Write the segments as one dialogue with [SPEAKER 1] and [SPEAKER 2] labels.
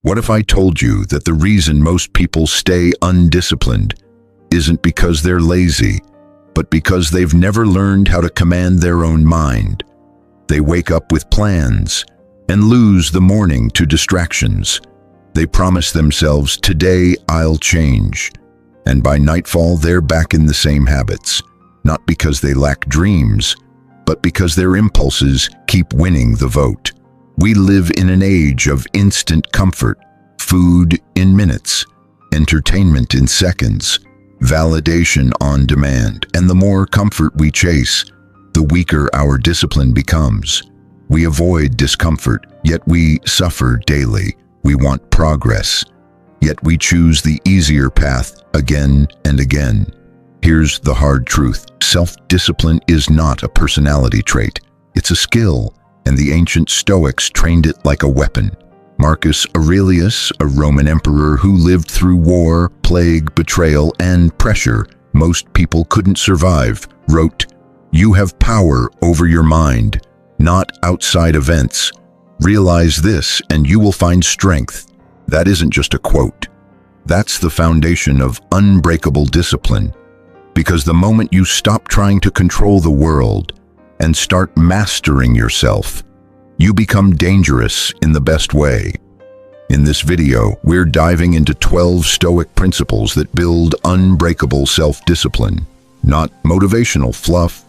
[SPEAKER 1] What if I told you that the reason most people stay undisciplined isn't because they're lazy, but because they've never learned how to command their own mind? They wake up with plans and lose the morning to distractions. They promise themselves, "Today I'll change." And by nightfall, they're back in the same habits, not because they lack dreams, but because their impulses keep winning the vote. We live in an age of instant comfort, food in minutes, entertainment in seconds, validation on demand, and the more comfort we chase, the weaker our discipline becomes. We avoid discomfort, yet we suffer daily. We want progress, yet we choose the easier path again and again. Here's the hard truth. Self-discipline is not a personality trait. It's a skill, and the ancient Stoics trained it like a weapon. Marcus Aurelius, a Roman emperor who lived through war, plague, betrayal, and pressure most people couldn't survive, wrote, "You have power over your mind, not outside events. Realize this, and you will find strength." That isn't just a quote. That's the foundation of unbreakable discipline. Because the moment you stop trying to control the world and start mastering yourself, you become dangerous in the best way. In this video, we're diving into 12 Stoic principles that build unbreakable self-discipline. Not motivational fluff,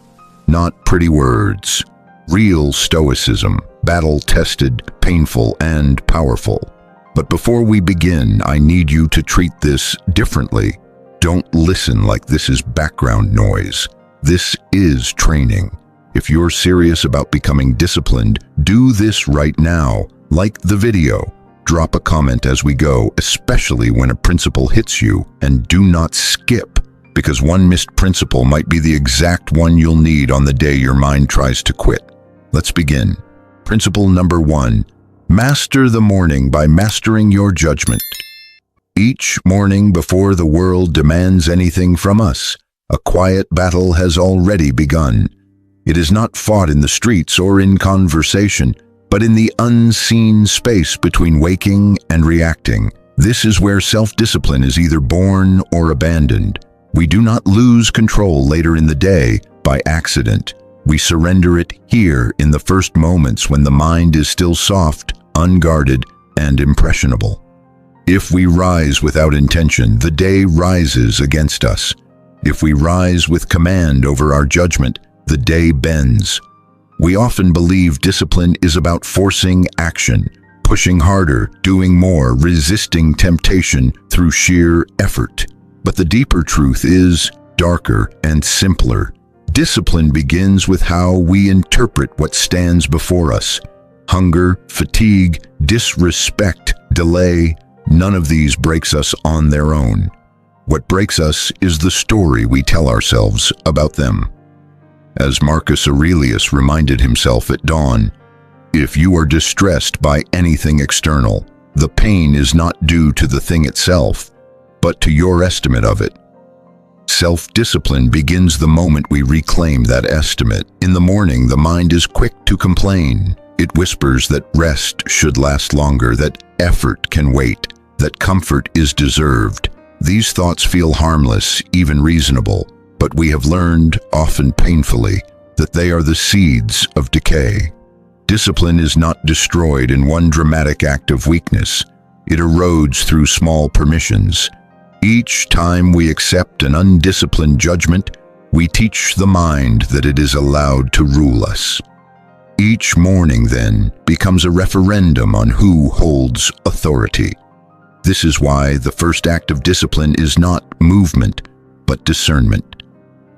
[SPEAKER 1] not pretty words. Real Stoicism, battle-tested, painful, and powerful. But before we begin, I need you to treat this differently. Don't listen like this is background noise. This is training. If you're serious about becoming disciplined, do this right now. Like the video. Drop a comment as we go, especially when a principle hits you, and do not skip, because one missed principle might be the exact one you'll need on the day your mind tries to quit. Let's begin. Principle number 1. Master the morning by mastering your judgment. Each morning before the world demands anything from us, a quiet battle has already begun. It is not fought in the streets or in conversation, but in the unseen space between waking and reacting. This is where self-discipline is either born or abandoned. We do not lose control later in the day by accident. We surrender it here in the first moments when the mind is still soft, unguarded, and impressionable. If we rise without intention, the day rises against us. If we rise with command over our judgment, the day bends. We often believe discipline is about forcing action, pushing harder, doing more, resisting temptation through sheer effort. But the deeper truth is darker and simpler. Discipline begins with how we interpret what stands before us. Hunger, fatigue, disrespect, delay, none of these breaks us on their own. What breaks us is the story we tell ourselves about them. As Marcus Aurelius reminded himself at dawn, if you are distressed by anything external, the pain is not due to the thing itself, but to your estimate of it. Self-discipline begins the moment we reclaim that estimate. In the morning, the mind is quick to complain. It whispers that rest should last longer, that effort can wait, that comfort is deserved. These thoughts feel harmless, even reasonable, but we have learned, often painfully, that they are the seeds of decay. Discipline is not destroyed in one dramatic act of weakness. It erodes through small permissions. Each time we accept an undisciplined judgment, we teach the mind that it is allowed to rule us. Each morning, then, becomes a referendum on who holds authority. This is why the first act of discipline is not movement, but discernment.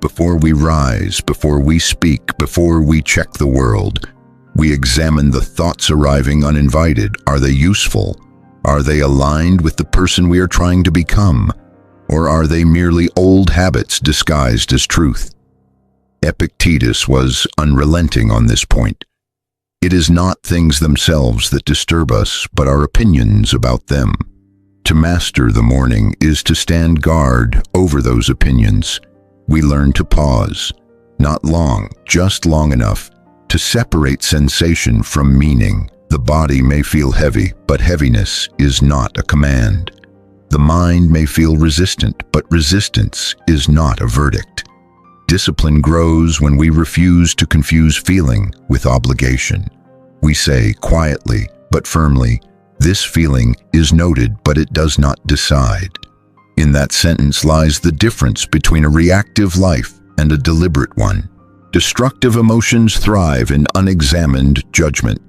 [SPEAKER 1] Before we rise, before we speak, before we check the world, we examine the thoughts arriving uninvited. Are they useful? Are they aligned with the person we are trying to become? Or are they merely old habits disguised as truth? Epictetus was unrelenting on this point. It is not things themselves that disturb us, but our opinions about them. To master the morning is to stand guard over those opinions. We learn to pause, not long, just long enough, to separate sensation from meaning. The body may feel heavy, but heaviness is not a command. The mind may feel resistant, but resistance is not a verdict. Discipline grows when we refuse to confuse feeling with obligation. We say quietly, but firmly, "This feeling is noted, but it does not decide." In that sentence lies the difference between a reactive life and a deliberate one. Destructive emotions thrive in unexamined judgment.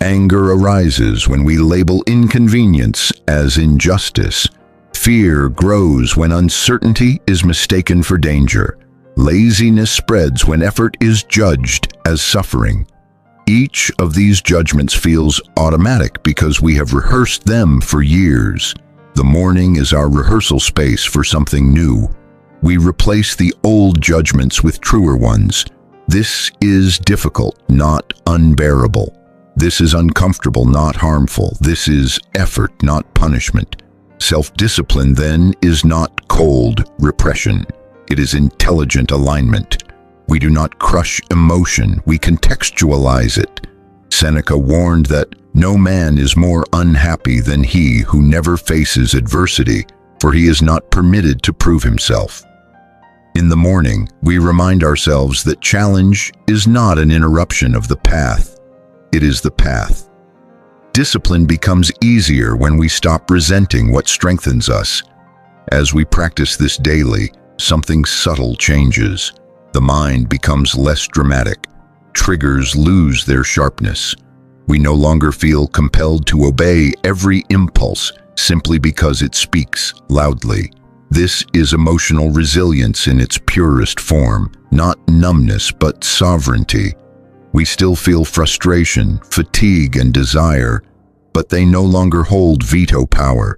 [SPEAKER 1] Anger arises when we label inconvenience as injustice. Fear grows when uncertainty is mistaken for danger. Laziness spreads when effort is judged as suffering. Each of these judgments feels automatic because we have rehearsed them for years. The morning is our rehearsal space for something new. We replace the old judgments with truer ones. This is difficult, not unbearable. This is uncomfortable, not harmful. This is effort, not punishment. Self-discipline, then, is not cold repression. It is intelligent alignment. We do not crush emotion, we contextualize it. Seneca warned that no man is more unhappy than he who never faces adversity, for he is not permitted to prove himself. In the morning, we remind ourselves that challenge is not an interruption of the path. It is the path. Discipline becomes easier when we stop resenting what strengthens us. As we practice this daily, something subtle changes. The mind becomes less dramatic. Triggers lose their sharpness. We no longer feel compelled to obey every impulse simply because it speaks loudly. This is emotional resilience in its purest form, not numbness but sovereignty. We still feel frustration, fatigue, and desire, but they no longer hold veto power.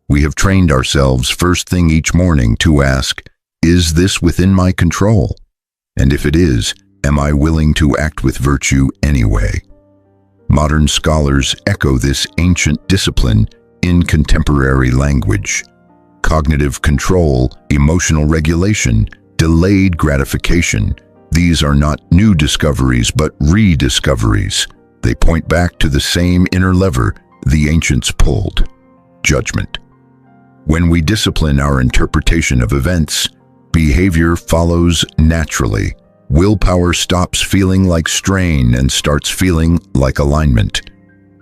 [SPEAKER 1] We have trained ourselves first thing each morning to ask, "Is this within my control? And if it is, am I willing to act with virtue anyway?" Modern scholars echo this ancient discipline in contemporary language. Cognitive control, emotional regulation, delayed gratification. These are not new discoveries but rediscoveries. They point back to the same inner lever the ancients pulled: judgment. When we discipline our interpretation of events, behavior follows naturally. Willpower stops feeling like strain and starts feeling like alignment.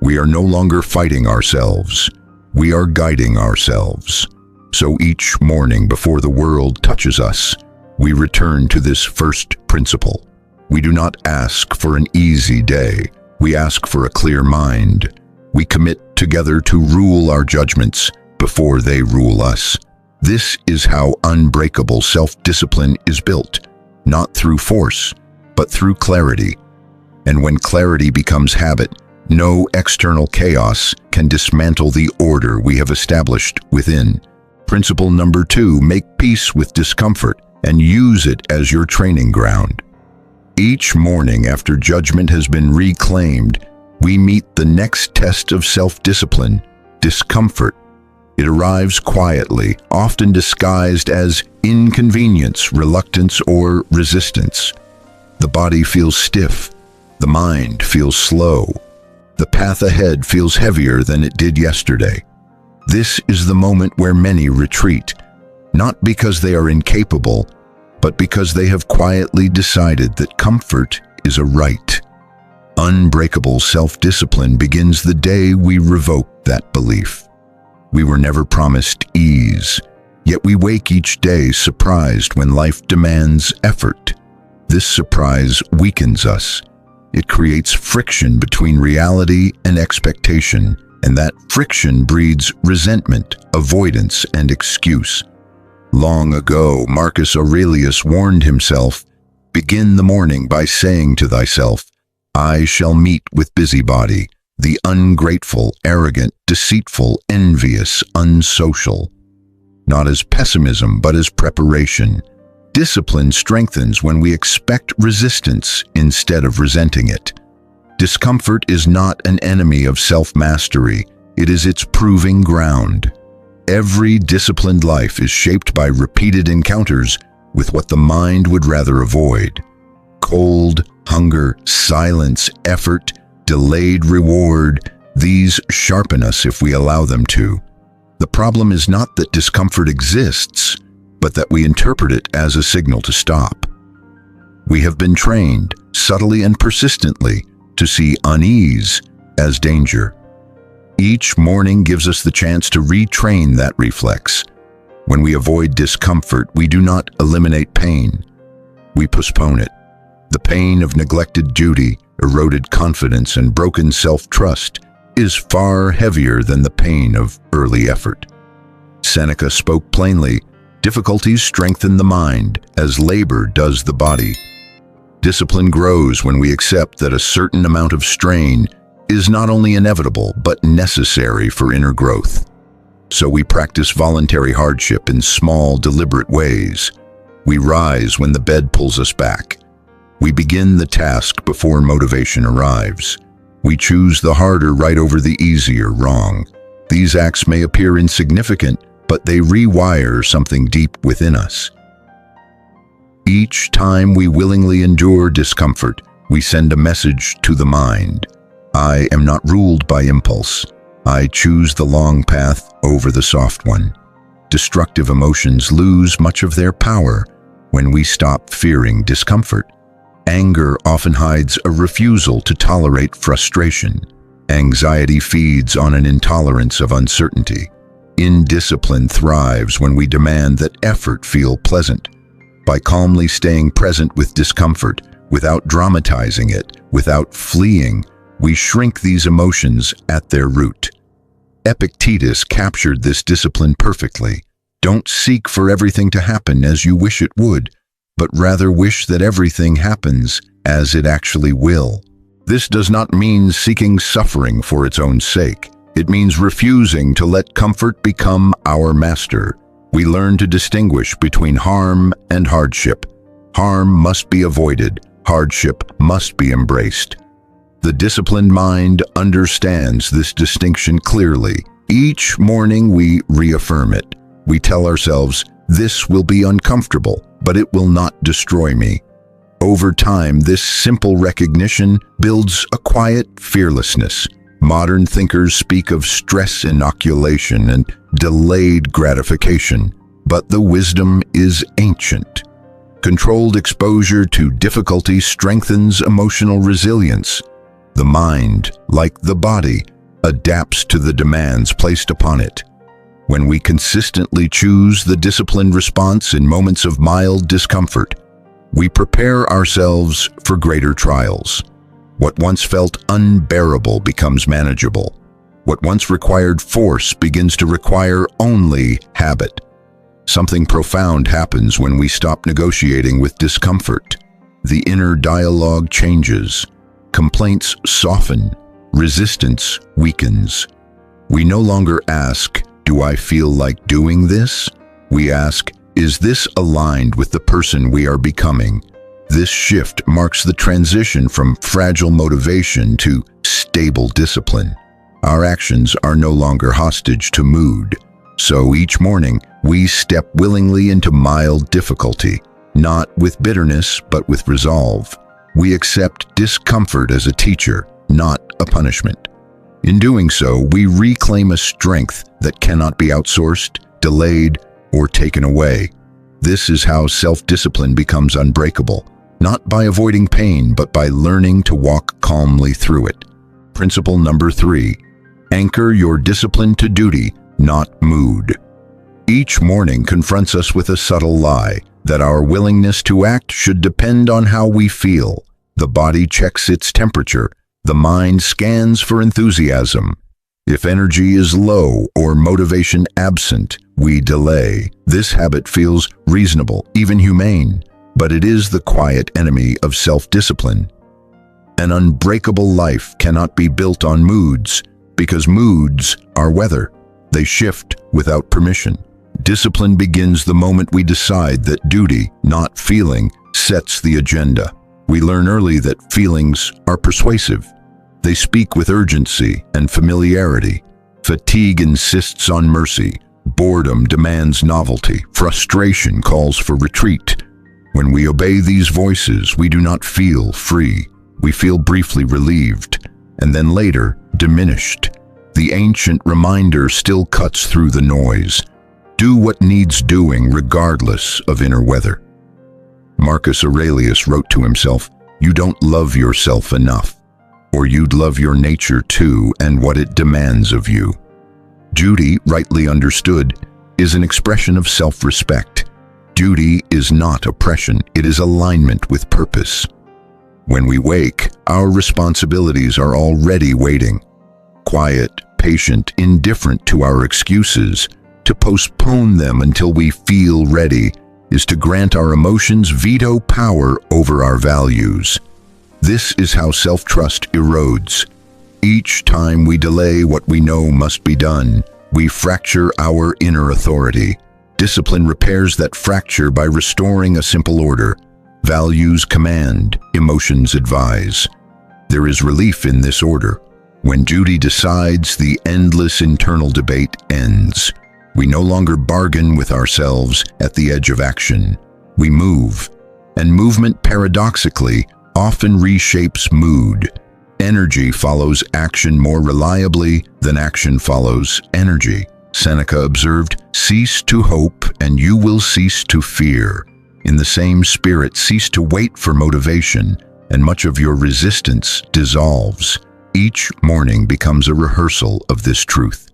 [SPEAKER 1] We are no longer fighting ourselves. We are guiding ourselves. So each morning before the world touches us, we return to this first principle. We do not ask for an easy day. We ask for a clear mind. We commit together to rule our judgments before they rule us. This is how unbreakable self-discipline is built, not through force, but through clarity. And when clarity becomes habit, no external chaos can dismantle the order we have established within. Principle number 2, make peace with discomfort and use it as your training ground. Each morning after judgment has been reclaimed, we meet the next test of self-discipline, discomfort. It arrives quietly, often disguised as inconvenience, reluctance, or resistance. The body feels stiff. The mind feels slow. The path ahead feels heavier than it did yesterday. This is the moment where many retreat, not because they are incapable, but because they have quietly decided that comfort is a right. Unbreakable self-discipline begins the day we revoke that belief. We were never promised ease, yet we wake each day surprised when life demands effort. This surprise weakens us. It creates friction between reality and expectation, and that friction breeds resentment, avoidance, and excuse. Long ago, Marcus Aurelius warned himself, "Begin the morning by saying to thyself, I shall meet with busybody, the ungrateful, arrogant, deceitful, envious, unsocial." Not as pessimism, but as preparation. Discipline strengthens when we expect resistance instead of resenting it. Discomfort is not an enemy of self-mastery, it is its proving ground. Every disciplined life is shaped by repeated encounters with what the mind would rather avoid. Cold, hunger, silence, effort, delayed reward. These sharpen us if we allow them to. The problem is not that discomfort exists, but that we interpret it as a signal to stop. We have been trained, subtly and persistently, to see unease as danger. Each morning gives us the chance to retrain that reflex. When we avoid discomfort, we do not eliminate pain. We postpone it. The pain of neglected duty, eroded confidence, and broken self-trust is far heavier than the pain of early effort. Seneca spoke plainly, difficulties strengthen the mind as labor does the body. Discipline grows when we accept that a certain amount of strain is not only inevitable but necessary for inner growth. So we practice voluntary hardship in small, deliberate ways. We rise when the bed pulls us back. We begin the task before motivation arrives. We choose the harder right over the easier wrong. These acts may appear insignificant, but they rewire something deep within us. Each time we willingly endure discomfort, we send a message to the mind. I am not ruled by impulse. I choose the long path over the soft one. Destructive emotions lose much of their power when we stop fearing discomfort. Anger often hides a refusal to tolerate frustration. Anxiety feeds on an intolerance of uncertainty. Indiscipline thrives when we demand that effort feel pleasant. By calmly staying present with discomfort, without dramatizing it, without fleeing, we shrink these emotions at their root. Epictetus captured this discipline perfectly. Don't seek for everything to happen as you wish it would, but rather wish that everything happens as it actually will. This does not mean seeking suffering for its own sake. It means refusing to let comfort become our master. We learn to distinguish between harm and hardship. Harm must be avoided. Hardship must be embraced. The disciplined mind understands this distinction clearly. Each morning we reaffirm it. We tell ourselves, this will be uncomfortable, but it will not destroy me. Over time, this simple recognition builds a quiet fearlessness. Modern thinkers speak of stress inoculation and delayed gratification, but the wisdom is ancient. Controlled exposure to difficulty strengthens emotional resilience. The mind, like the body, adapts to the demands placed upon it. When we consistently choose the disciplined response in moments of mild discomfort, we prepare ourselves for greater trials. What once felt unbearable becomes manageable. What once required force begins to require only habit. Something profound happens when we stop negotiating with discomfort. The inner dialogue changes. Complaints soften. Resistance weakens. We no longer ask, do I feel like doing this? We ask, is this aligned with the person we are becoming? This shift marks the transition from fragile motivation to stable discipline. Our actions are no longer hostage to mood. So each morning, we step willingly into mild difficulty, not with bitterness, but with resolve. We accept discomfort as a teacher, not a punishment. In doing so, we reclaim a strength that cannot be outsourced, delayed, or taken away. This is how self-discipline becomes unbreakable, not by avoiding pain, but by learning to walk calmly through it. Principle number 3, anchor your discipline to duty, not mood. Each morning confronts us with a subtle lie, that our willingness to act should depend on how we feel. The body checks its temperature. The mind scans for enthusiasm. If energy is low or motivation absent, we delay. This habit feels reasonable, even humane, but it is the quiet enemy of self-discipline. An unbreakable life cannot be built on moods, because moods are weather. They shift without permission. Discipline begins the moment we decide that duty, not feeling, sets the agenda. We learn early that feelings are persuasive. They speak with urgency and familiarity. Fatigue insists on mercy. Boredom demands novelty. Frustration calls for retreat. When we obey these voices, we do not feel free. We feel briefly relieved, and then later, diminished. The ancient reminder still cuts through the noise. Do what needs doing regardless of inner weather. Marcus Aurelius wrote to himself, "You don't love yourself enough, or you'd love your nature too and what it demands of you." Duty, rightly understood, is an expression of self-respect. Duty is not oppression, it is alignment with purpose. When we wake, our responsibilities are already waiting. Quiet, patient, indifferent to our excuses. To postpone them until we feel ready is to grant our emotions veto power over our values. This is how self-trust erodes. Each time we delay what we know must be done, we fracture our inner authority. Discipline repairs that fracture by restoring a simple order. Values command, emotions advise. There is relief in this order. When duty decides, the endless internal debate ends. We no longer bargain with ourselves at the edge of action. We move, and movement paradoxically often reshapes mood. Energy follows action more reliably than action follows energy. Seneca observed, "Cease to hope and you will cease to fear." In the same spirit, cease to wait for motivation, and much of your resistance dissolves. Each morning becomes a rehearsal of this truth.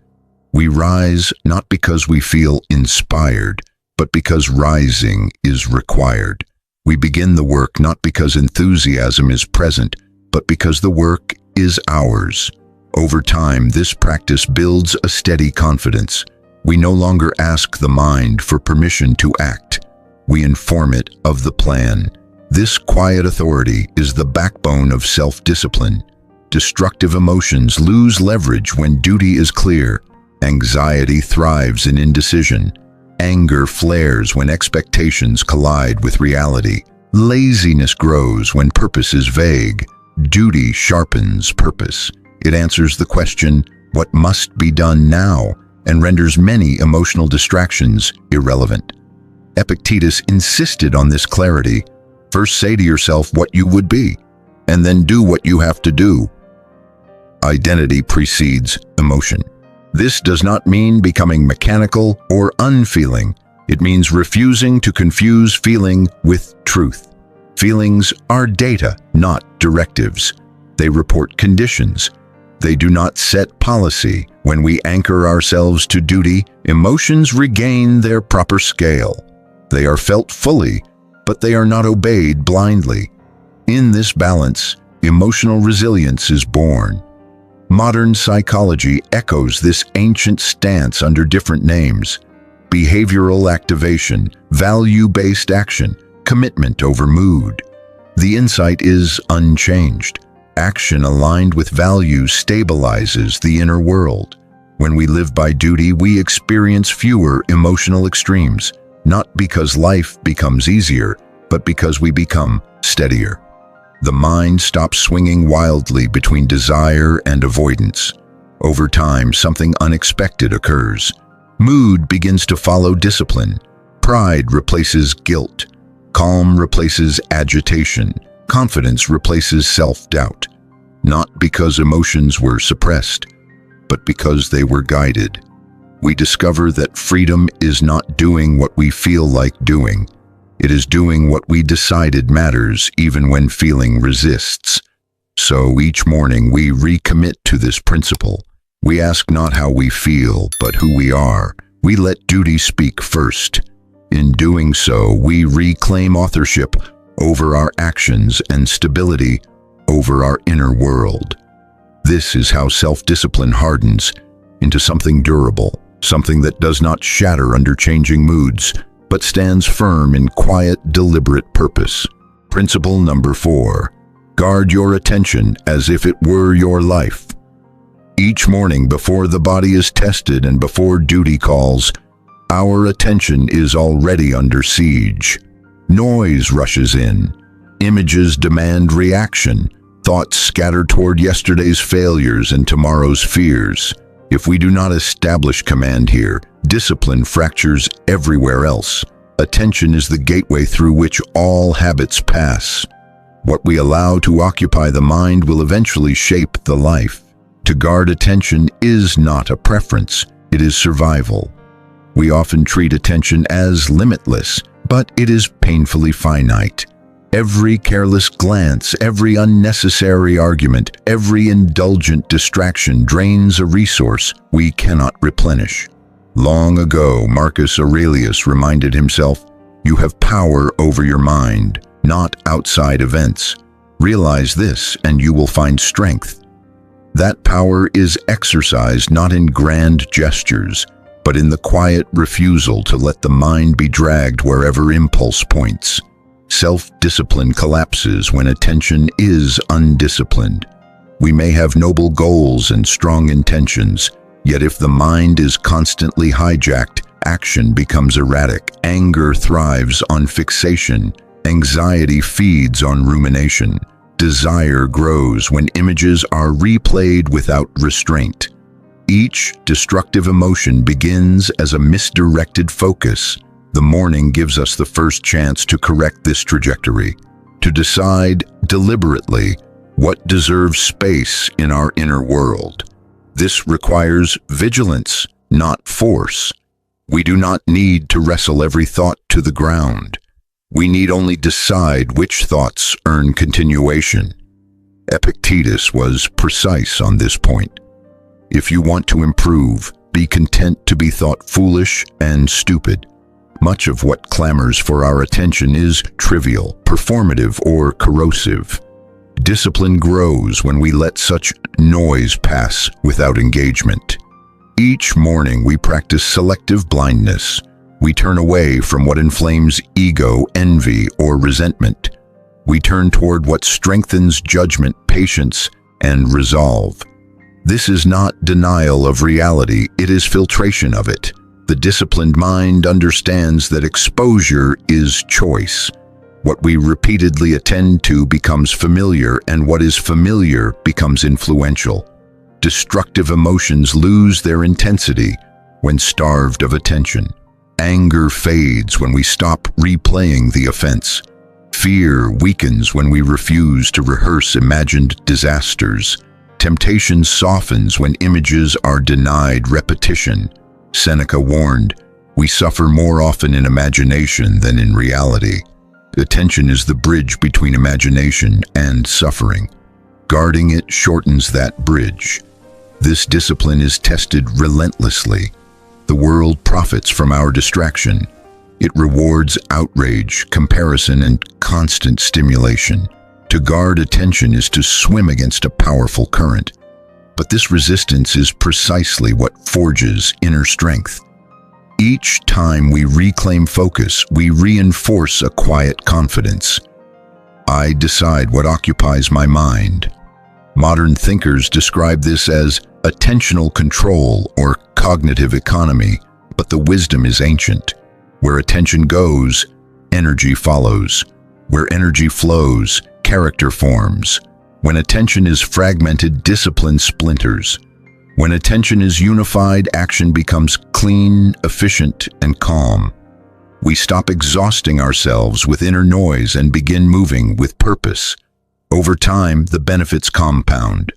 [SPEAKER 1] We rise not because we feel inspired, but because rising is required. We begin the work not because enthusiasm is present, but because the work is ours. Over time, this practice builds a steady confidence. We no longer ask the mind for permission to act. We inform it of the plan. This quiet authority is the backbone of self-discipline. Destructive emotions lose leverage when duty is clear. Anxiety thrives in indecision. Anger flares when expectations collide with reality. Laziness grows when purpose is vague. Duty sharpens purpose. It answers the question, what must be done now, and renders many emotional distractions irrelevant. Epictetus insisted on this clarity. First say to yourself what you would be, and then do what you have to do. Identity precedes emotion. This does not mean becoming mechanical or unfeeling. It means refusing to confuse feeling with truth. Feelings are data, not directives. They report conditions. They do not set policy. When we anchor ourselves to duty, emotions regain their proper scale. They are felt fully, but they are not obeyed blindly. In this balance, emotional resilience is born. Modern psychology echoes this ancient stance under different names: behavioral activation, value-based action, commitment over mood. The insight is unchanged. Action aligned with values stabilizes the inner world. When we live by duty, we experience fewer emotional extremes, not because life becomes easier, but because we become steadier. The mind stops swinging wildly between desire and avoidance. Over time, something unexpected occurs. Mood begins to follow discipline. Pride replaces guilt. Calm replaces agitation. Confidence replaces self-doubt. Not because emotions were suppressed, but because they were guided. We discover that freedom is not doing what we feel like doing. It is doing what we decided matters, even when feeling resists. So each morning we recommit to this principle. We ask not how we feel, but who we are. We let duty speak first. In doing so, we reclaim authorship over our actions and stability over our inner world. This is how self-discipline hardens into something durable, something that does not shatter under changing moods, but stands firm in quiet, deliberate purpose. Principle number 4. Guard your attention as if it were your life. Each morning before the body is tested and before duty calls, our attention is already under siege. Noise rushes in. Images demand reaction. Thoughts scatter toward yesterday's failures and tomorrow's fears. If we do not establish command here, discipline fractures everywhere else. Attention is the gateway through which all habits pass. What we allow to occupy the mind will eventually shape the life. To guard attention is not a preference, it is survival. We often treat attention as limitless, but it is painfully finite. Every careless glance, every unnecessary argument, every indulgent distraction drains a resource we cannot replenish. Long ago, Marcus Aurelius reminded himself, "You have power over your mind, not outside events. Realize this, and you will find strength." That power is exercised not in grand gestures, but in the quiet refusal to let the mind be dragged wherever impulse points. Self-discipline collapses when attention is undisciplined. We may have noble goals and strong intentions, yet if the mind is constantly hijacked, action becomes erratic. Anger thrives on fixation. Anxiety feeds on rumination. Desire grows when images are replayed without restraint. Each destructive emotion begins as a misdirected focus. The morning gives us the first chance to correct this trajectory, to decide deliberately what deserves space in our inner world. This requires vigilance, not force. We do not need to wrestle every thought to the ground. We need only decide which thoughts earn continuation. Epictetus was precise on this point. If you want to improve, be content to be thought foolish and stupid. Much of what clamors for our attention is trivial, performative, or corrosive. Discipline grows when we let such noise pass without engagement. Each morning we practice selective blindness. We turn away from what inflames ego, envy, or resentment. We turn toward what strengthens judgment, patience, and resolve. This is not denial of reality, it is filtration of it. The disciplined mind understands that exposure is choice. What we repeatedly attend to becomes familiar, and what is familiar becomes influential. Destructive emotions lose their intensity when starved of attention. Anger fades when we stop replaying the offense. Fear weakens when we refuse to rehearse imagined disasters. Temptation softens when images are denied repetition. Seneca warned, "We suffer more often in imagination than in reality." Attention is the bridge between imagination and suffering. Guarding it shortens that bridge. This discipline is tested relentlessly. The world profits from our distraction. It rewards outrage, comparison, and constant stimulation. To guard attention is to swim against a powerful current. But this resistance is precisely what forges inner strength. Each time we reclaim focus, we reinforce a quiet confidence. I decide what occupies my mind. Modern thinkers describe this as attentional control or cognitive economy, but the wisdom is ancient. Where attention goes, energy follows. Where energy flows, character forms. When attention is fragmented, discipline splinters. When attention is unified, action becomes clean, efficient, and calm. We stop exhausting ourselves with inner noise and begin moving with purpose. Over time, the benefits compound.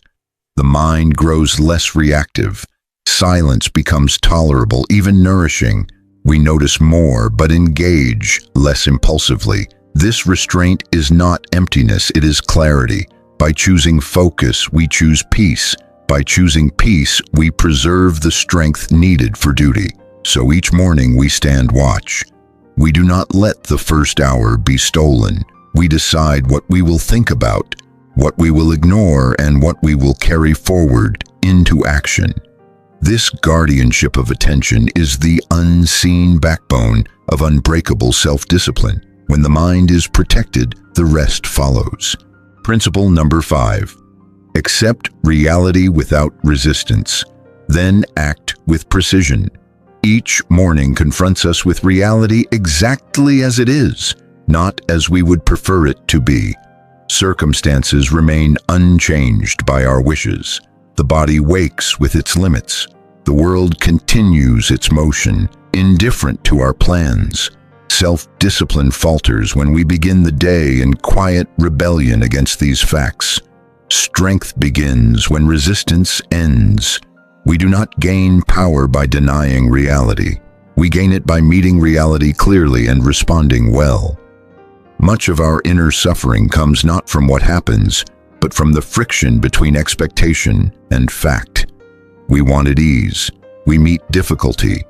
[SPEAKER 1] The mind grows less reactive. Silence becomes tolerable, even nourishing. We notice more, but engage less impulsively. This restraint is not emptiness, it is clarity. By choosing focus, we choose peace. By choosing peace, we preserve the strength needed for duty. So each morning we stand watch. We do not let the first hour be stolen. We decide what we will think about, what we will ignore, and what we will carry forward into action. This guardianship of attention is the unseen backbone of unbreakable self-discipline. When the mind is protected, the rest follows. Principle number 5. Accept reality without resistance. Then act with precision. Each morning confronts us with reality exactly as it is, not as we would prefer it to be. Circumstances remain unchanged by our wishes. The body wakes with its limits. The world continues its motion, indifferent to our plans. Self-discipline falters when we begin the day in quiet rebellion against these facts. Strength begins when resistance ends. We do not gain power by denying reality. We gain it by meeting reality clearly and responding well. Much of our inner suffering comes not from what happens, but from the friction between expectation and fact. We wanted ease. We meet difficulty.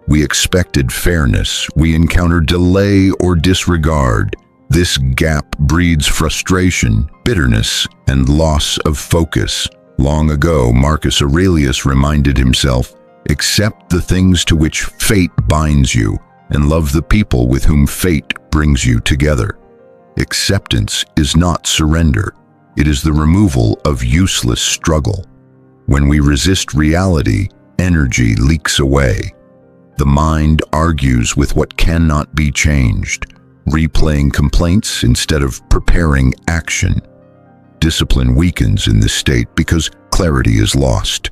[SPEAKER 1] We expected fairness. We encounter delay or disregard. This gap breeds frustration, bitterness, and loss of focus. Long ago, Marcus Aurelius reminded himself, "Accept the things to which fate binds you, and love the people with whom fate brings you together." Acceptance is not surrender. It is the removal of useless struggle. When we resist reality, energy leaks away. The mind argues with what cannot be changed, replaying complaints instead of preparing action. Discipline weakens in this state because clarity is lost.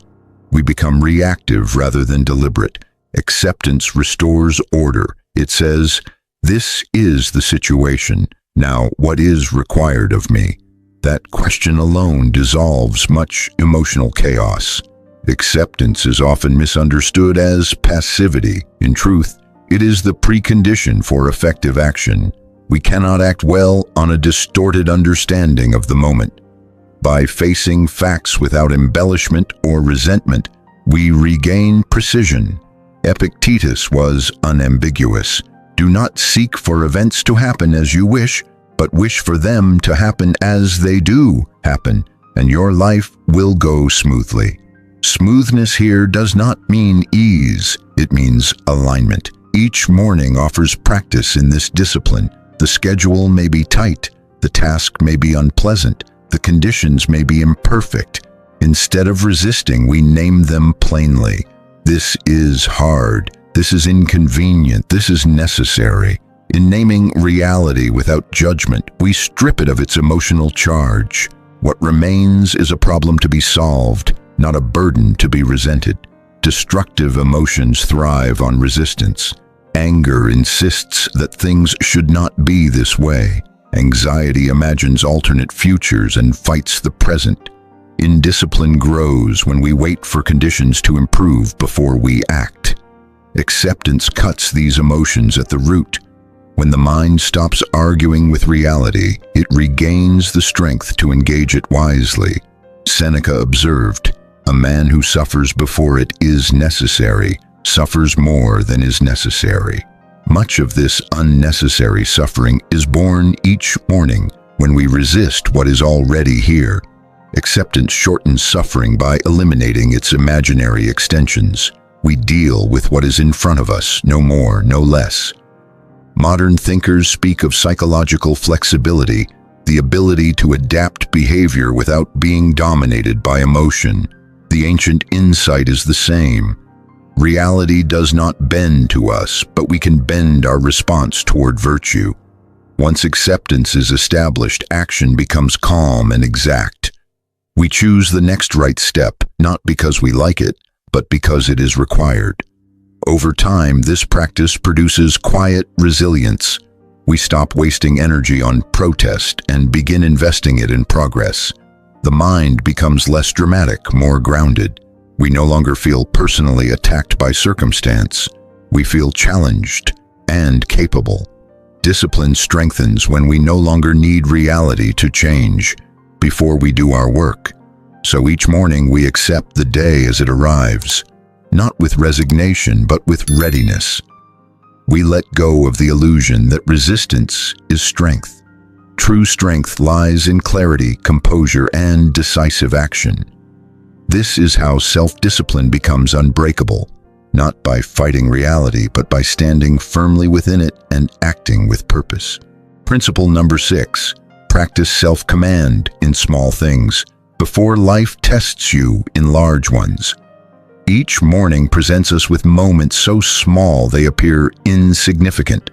[SPEAKER 1] We become reactive rather than deliberate. Acceptance restores order. It says, "This is the situation. Now, what is required of me?" That question alone dissolves much emotional chaos. Acceptance is often misunderstood as passivity. In truth, it is the precondition for effective action. We cannot act well on a distorted understanding of the moment. By facing facts without embellishment or resentment, we regain precision. Epictetus was unambiguous. Do not seek for events to happen as you wish, but wish for them to happen as they do happen, and your life will go smoothly. Smoothness here does not mean ease, it means alignment. Each morning offers practice in this discipline. The schedule may be tight, the task may be unpleasant, the conditions may be imperfect. Instead of resisting, we name them plainly. This is hard, this is inconvenient, this is necessary. In naming reality without judgment, we strip it of its emotional charge. What remains is a problem to be solved, not a burden to be resented. Destructive emotions thrive on resistance. Anger insists that things should not be this way. Anxiety imagines alternate futures and fights the present. Indiscipline grows when we wait for conditions to improve before we act. Acceptance cuts these emotions at the root. When the mind stops arguing with reality, it regains the strength to engage it wisely. Seneca observed, "A man who suffers before it is necessary, suffers more than is necessary." Much of this unnecessary suffering is born each morning when we resist what is already here. Acceptance shortens suffering by eliminating its imaginary extensions. We deal with what is in front of us, no more, no less. Modern thinkers speak of psychological flexibility, the ability to adapt behavior without being dominated by emotion. The ancient insight is the same. Reality does not bend to us, but we can bend our response toward virtue. Once acceptance is established, action becomes calm and exact. We choose the next right step, not because we like it, but because it is required. Over time, this practice produces quiet resilience. We stop wasting energy on protest and begin investing it in progress. The mind becomes less dramatic, more grounded. We no longer feel personally attacked by circumstance. We feel challenged and capable. Discipline strengthens when we no longer need reality to change before we do our work. So each morning we accept the day as it arrives, not with resignation, but with readiness. We let go of the illusion that resistance is strength. True strength lies in clarity, composure, and decisive action. This is how self-discipline becomes unbreakable, not by fighting reality, but by standing firmly within it and acting with purpose. Principle number 6, practice self-command in small things before life tests you in large ones. Each morning presents us with moments so small they appear insignificant.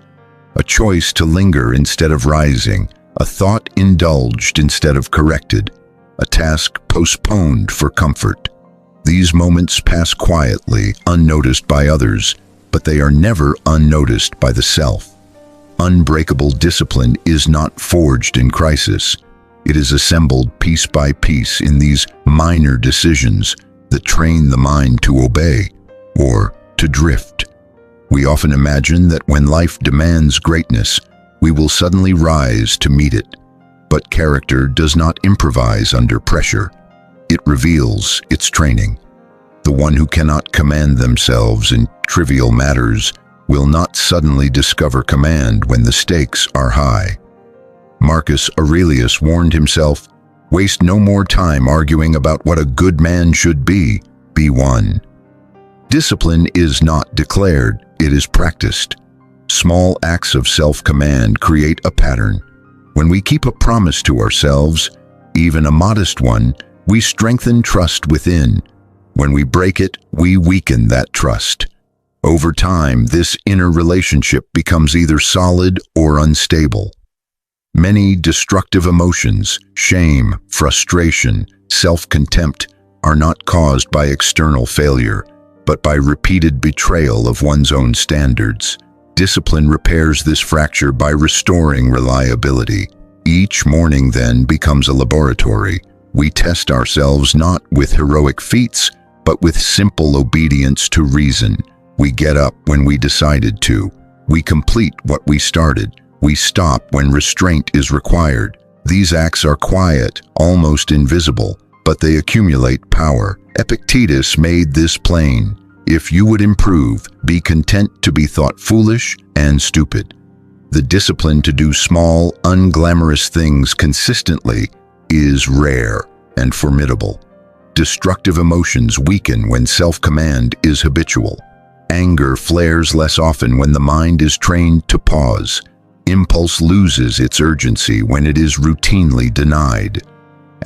[SPEAKER 1] A choice to linger instead of rising, a thought indulged instead of corrected, a task postponed for comfort. These moments pass quietly, unnoticed by others, but they are never unnoticed by the self. Unbreakable discipline is not forged in crisis. It is assembled piece by piece in these minor decisions that train the mind to obey or to drift. We often imagine that when life demands greatness, we will suddenly rise to meet it. But character does not improvise under pressure. It reveals its training. The one who cannot command themselves in trivial matters will not suddenly discover command when the stakes are high. Marcus Aurelius warned himself, "Waste no more time arguing about what a good man should be one." Discipline is not declared, it is practiced. Small acts of self-command create a pattern. When we keep a promise to ourselves, even a modest one, we strengthen trust within. When we break it, we weaken that trust. Over time, this inner relationship becomes either solid or unstable. Many destructive emotions, shame, frustration, self-contempt, are not caused by external failure, but by repeated betrayal of one's own standards. Discipline repairs this fracture by restoring reliability. Each morning then becomes a laboratory. We test ourselves not with heroic feats, but with simple obedience to reason. We get up when we decided to. We complete what we started. We stop when restraint is required. These acts are quiet, almost invisible, but they accumulate power. Epictetus made this plain. If you would improve, be content to be thought foolish and stupid. The discipline to do small, unglamorous things consistently is rare and formidable. Destructive emotions weaken when self-command is habitual. Anger flares less often when the mind is trained to pause. Impulse loses its urgency when it is routinely denied.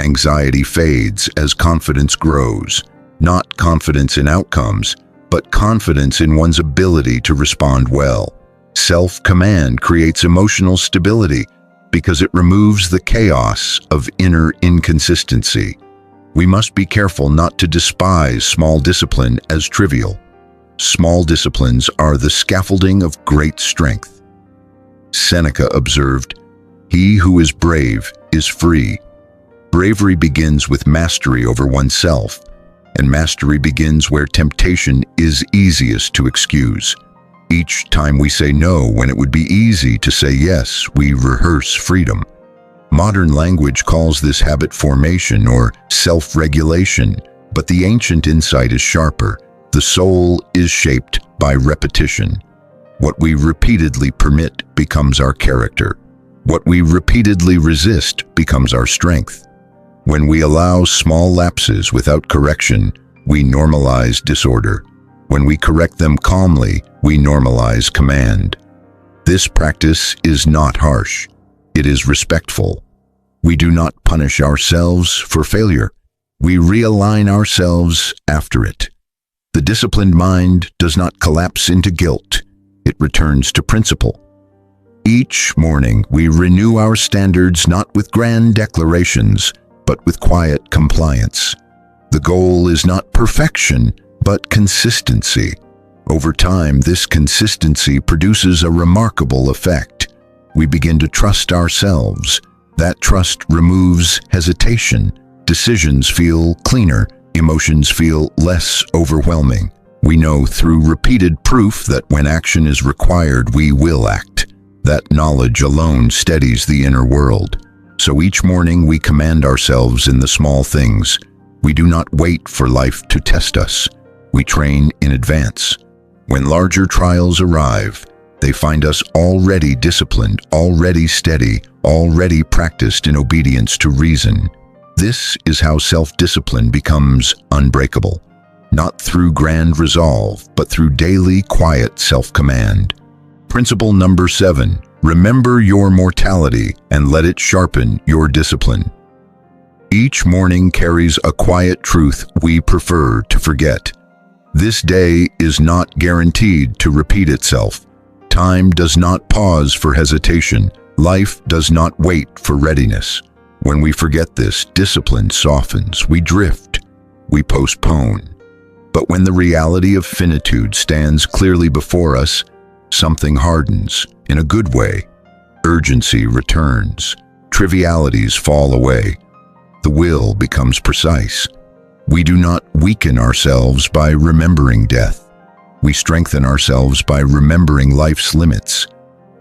[SPEAKER 1] Anxiety fades as confidence grows. Not confidence in outcomes, but confidence in one's ability to respond well. Self-command creates emotional stability because it removes the chaos of inner inconsistency. We must be careful not to despise small discipline as trivial. Small disciplines are the scaffolding of great strength. Seneca observed, "He who is brave is free." Bravery begins with mastery over oneself, and mastery begins where temptation is easiest to excuse. Each time we say no when it would be easy to say yes, we rehearse freedom. Modern language calls this habit formation or self-regulation, but the ancient insight is sharper. The soul is shaped by repetition. What we repeatedly permit becomes our character. What we repeatedly resist becomes our strength. When we allow small lapses without correction, we normalize disorder. When we correct them calmly, we normalize command. This practice is not harsh. It is respectful. We do not punish ourselves for failure. We realign ourselves after it. The disciplined mind does not collapse into guilt. It returns to principle. Each morning, we renew our standards not with grand declarations, but with quiet compliance. The goal is not perfection, but consistency. Over time, this consistency produces a remarkable effect. We begin to trust ourselves. That trust removes hesitation. Decisions feel cleaner. Emotions feel less overwhelming. We know through repeated proof that when action is required, we will act. That knowledge alone steadies the inner world. So each morning we command ourselves in the small things. We do not wait for life to test us. We train in advance. When larger trials arrive, they find us already disciplined, already steady, already practiced in obedience to reason. This is how self-discipline becomes unbreakable. Not through grand resolve, but through daily, quiet self-command. Principle number 7, remember your mortality and let it sharpen your discipline. Each morning carries a quiet truth we prefer to forget. This day is not guaranteed to repeat itself. Time does not pause for hesitation. Life does not wait for readiness. When we forget this, discipline softens. We drift. We postpone. But when the reality of finitude stands clearly before us, something hardens in a good way. Urgency returns. trivialities fall away. The will becomes precise. We do not weaken ourselves by remembering death. We strengthen ourselves by remembering life's limits.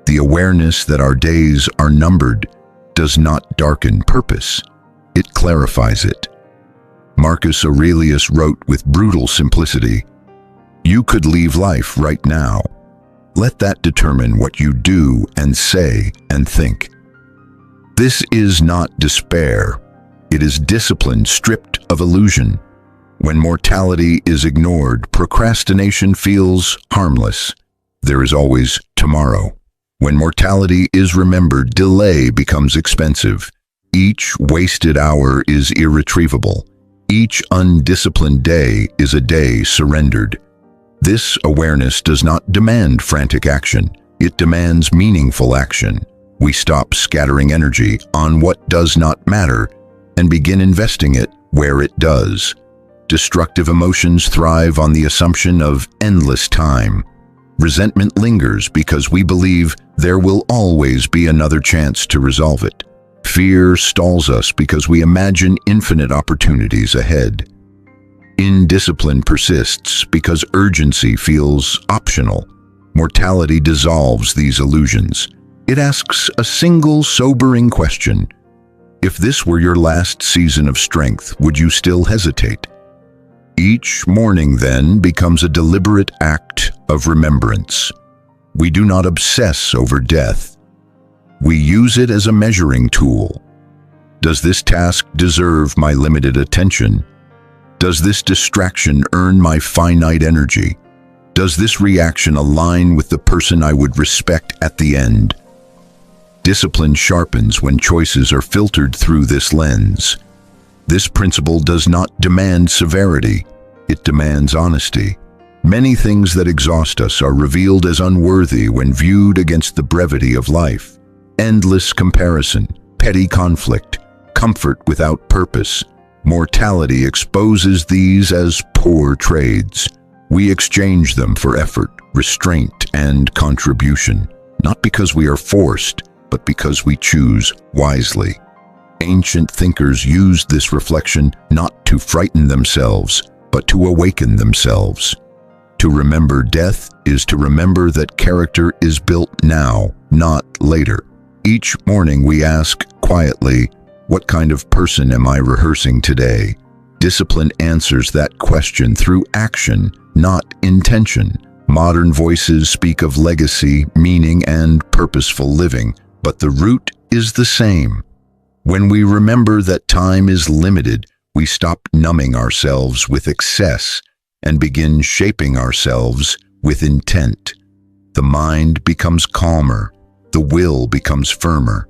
[SPEAKER 1] The awareness that our days are numbered does not darken purpose. It clarifies it. Marcus Aurelius wrote with brutal simplicity, "You could leave life right now. Let that determine what you do and say and think." This is not despair. It is discipline stripped of illusion. When mortality is ignored, procrastination feels harmless. There is always tomorrow. When mortality is remembered, delay becomes expensive. Each wasted hour is irretrievable. Each undisciplined day is a day surrendered. This awareness does not demand frantic action. It demands meaningful action. We stop scattering energy on what does not matter and begin investing it where it does. Destructive emotions thrive on the assumption of endless time. Resentment lingers because we believe there will always be another chance to resolve it. Fear stalls us because we imagine infinite opportunities ahead. Indiscipline persists because urgency feels optional. Mortality dissolves these illusions. It asks a single sobering question. If this were your last season of strength, would you still hesitate? Each morning, then, becomes a deliberate act of remembrance. We do not obsess over death. We use it as a measuring tool. Does this task deserve my limited attention? Does this distraction earn my finite energy? Does this reaction align with the person I would respect at the end? Discipline sharpens when choices are filtered through this lens. This principle does not demand severity. It demands honesty. Many things that exhaust us are revealed as unworthy when viewed against the brevity of life. Endless comparison, petty conflict, comfort without purpose. Mortality exposes these as poor trades. We exchange them for effort, restraint, and contribution, not because we are forced, but because we choose wisely. Ancient thinkers used this reflection not to frighten themselves, but to awaken themselves. To remember death is to remember that character is built now, not later. Each morning we ask quietly, what kind of person am I rehearsing today? Discipline answers that question through action, not intention. Modern voices speak of legacy, meaning, and purposeful living, but the root is the same. When we remember that time is limited, we stop numbing ourselves with excess and begin shaping ourselves with intent. The mind becomes calmer, the will becomes firmer.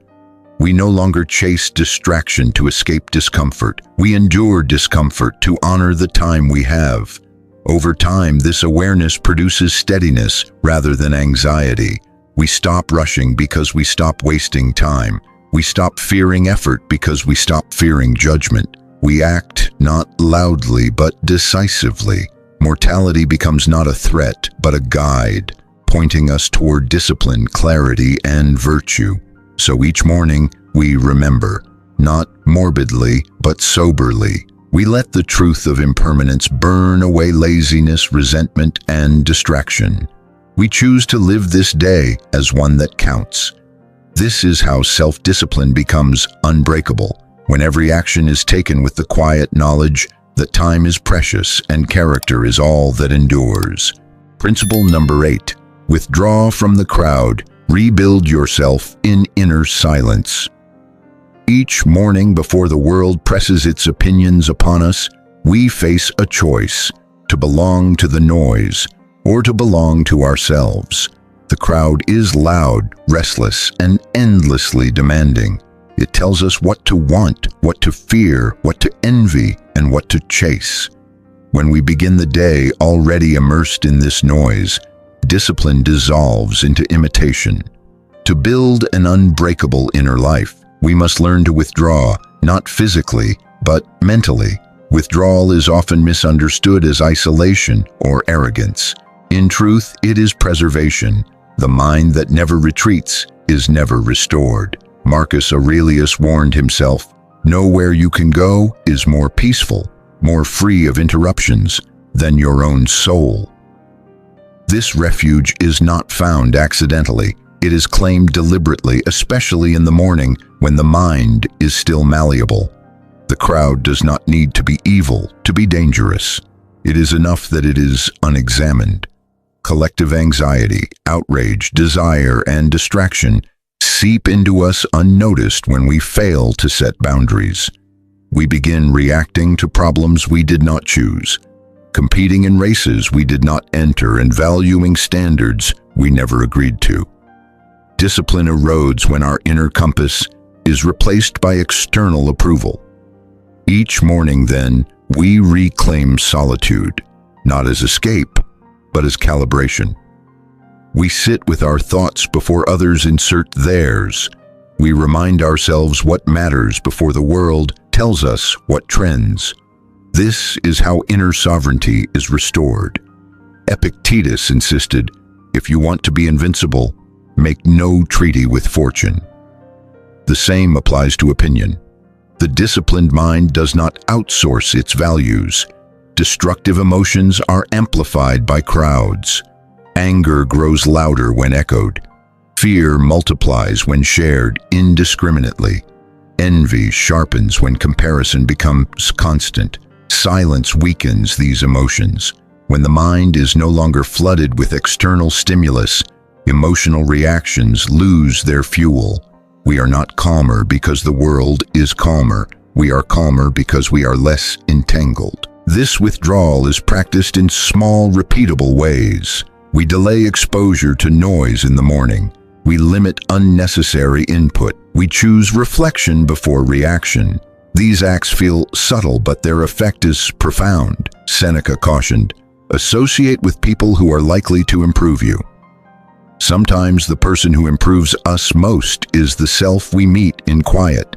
[SPEAKER 1] We no longer chase distraction to escape discomfort. We endure discomfort to honor the time we have. Over time, this awareness produces steadiness rather than anxiety. We stop rushing because we stop wasting time. We stop fearing effort because we stop fearing judgment. We act not loudly but decisively. Mortality becomes not a threat but a guide, pointing us toward discipline, clarity, and virtue. So each morning we remember, not morbidly but soberly. We let the truth of impermanence burn away laziness, resentment, and distraction. We choose to live this day as one that counts. This is how self-discipline becomes unbreakable, when every action is taken with the quiet knowledge that time is precious and character is all that endures. Principle number 8. Withdraw from the crowd. Rebuild yourself in inner silence. Each morning before the world presses its opinions upon us, we face a choice: to belong to the noise or to belong to ourselves. The crowd is loud, restless, and endlessly demanding. It tells us what to want, what to fear, what to envy, and what to chase. When we begin the day already immersed in this noise, discipline dissolves into imitation. To build an unbreakable inner life, we must learn to withdraw, not physically, but mentally. Withdrawal is often misunderstood as isolation or arrogance. In truth, it is preservation. The mind that never retreats is never restored. Marcus Aurelius warned himself, "Nowhere you can go is more peaceful, more free of interruptions than your own soul." This refuge is not found accidentally. It is claimed deliberately, especially in the morning when the mind is still malleable. The crowd does not need to be evil to be dangerous. It is enough that it is unexamined. Collective anxiety, outrage, desire, and distraction seep into us unnoticed when we fail to set boundaries. We begin reacting to problems we did not choose, competing in races we did not enter, and valuing standards we never agreed to. Discipline erodes when our inner compass is replaced by external approval. Each morning, then, we reclaim solitude, not as escape, but as calibration. We sit with our thoughts before others insert theirs. We remind ourselves what matters before the world tells us what trends. This is how inner sovereignty is restored. Epictetus insisted, "If you want to be invincible, make no treaty with fortune." The same applies to opinion. The disciplined mind does not outsource its values. Destructive emotions are amplified by crowds. Anger grows louder when echoed. Fear multiplies when shared indiscriminately. Envy sharpens when comparison becomes constant. Silence weakens these emotions. When the mind is no longer flooded with external stimulus, emotional reactions lose their fuel. We are not calmer because the world is calmer. We are calmer because we are less entangled. This withdrawal is practiced in small, repeatable ways. We delay exposure to noise in the morning. We limit unnecessary input. We choose reflection before reaction. These acts feel subtle, but their effect is profound. Seneca cautioned, "Associate with people who are likely to improve you." Sometimes the person who improves us most is the self we meet in quiet.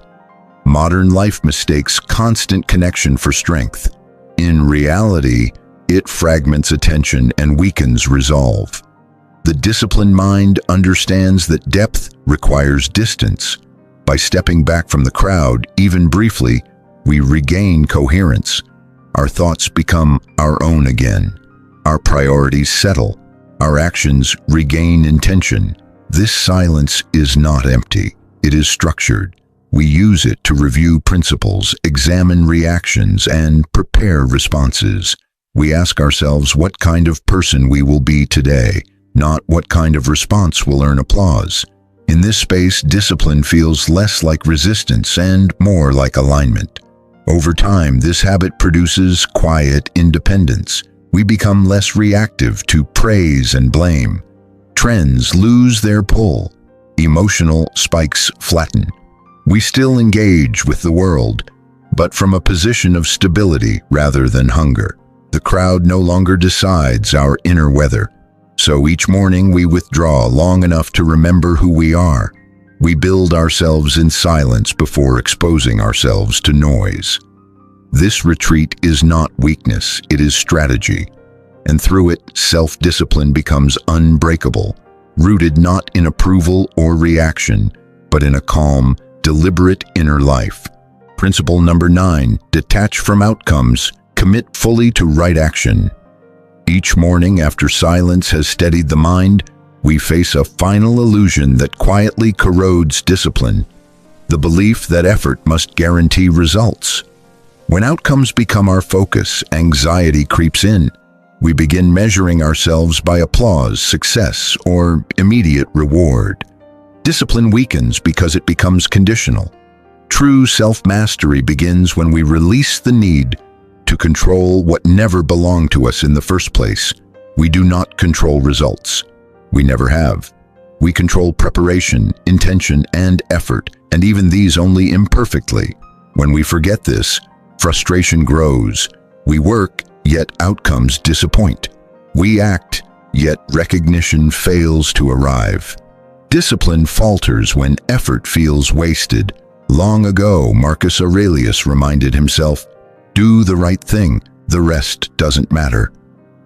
[SPEAKER 1] Modern life mistakes constant connection for strength. In reality, it fragments attention and weakens resolve. The disciplined mind understands that depth requires distance. By stepping back from the crowd, even briefly, we regain coherence. Our thoughts become our own again. Our priorities settle. Our actions regain intention. This silence is not empty. It is structured. We use it to review principles, examine reactions, and prepare responses. We ask ourselves what kind of person we will be today, not what kind of response will earn applause. In this space, discipline feels less like resistance and more like alignment. Over time, this habit produces quiet independence. We become less reactive to praise and blame. Trends lose their pull. Emotional spikes flatten. We still engage with the world, but from a position of stability rather than hunger. The crowd no longer decides our inner weather. So each morning we withdraw long enough to remember who we are. We build ourselves in silence before exposing ourselves to noise. This retreat is not weakness, it is strategy. And through it, self-discipline becomes unbreakable, rooted not in approval or reaction, but in a calm, deliberate inner life. Principle number 9, detach from outcomes, commit fully to right action. Each morning after silence has steadied the mind, we face a final illusion that quietly corrodes discipline, the belief that effort must guarantee results. When outcomes become our focus, anxiety creeps in. We begin measuring ourselves by applause, success, or immediate reward. Discipline weakens because it becomes conditional. True self-mastery begins when we release the need to control what never belonged to us in the first place. We do not control results. We never have. We control preparation, intention, and effort, and even these only imperfectly. When we forget this, frustration grows. We work, yet outcomes disappoint. We act, yet recognition fails to arrive. Discipline falters when effort feels wasted. Long ago, Marcus Aurelius reminded himself, "Do the right thing, the rest doesn't matter."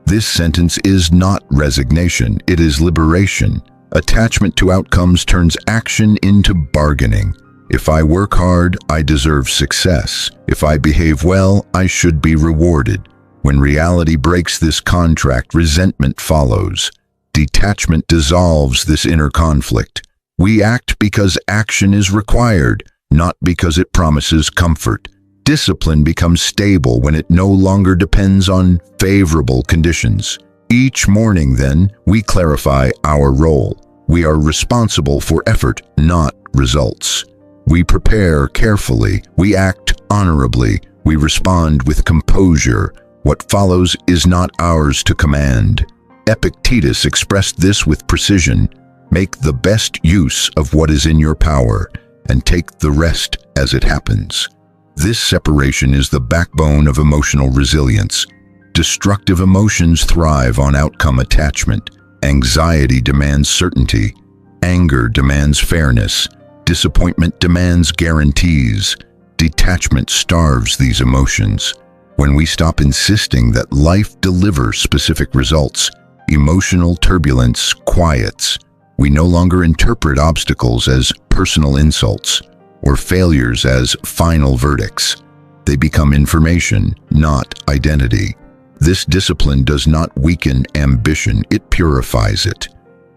[SPEAKER 1] This sentence is not resignation, it is liberation. Attachment to outcomes turns action into bargaining. If I work hard, I deserve success. If I behave well, I should be rewarded. When reality breaks this contract, resentment follows. Detachment dissolves this inner conflict. We act because action is required, not because it promises comfort. Discipline becomes stable when it no longer depends on favorable conditions. Each morning, then, we clarify our role. We are responsible for effort, not results. We prepare carefully. We act honorably. We respond with composure. What follows is not ours to command. Epictetus expressed this with precision. Make the best use of what is in your power, and take the rest as it happens. This separation is the backbone of emotional resilience. Destructive emotions thrive on outcome attachment. Anxiety demands certainty. Anger demands fairness. Disappointment demands guarantees. Detachment starves these emotions. When we stop insisting that life delivers specific results, emotional turbulence quiets. We no longer interpret obstacles as personal insults or failures as final verdicts. They become information, not identity. This discipline does not weaken ambition, it purifies it.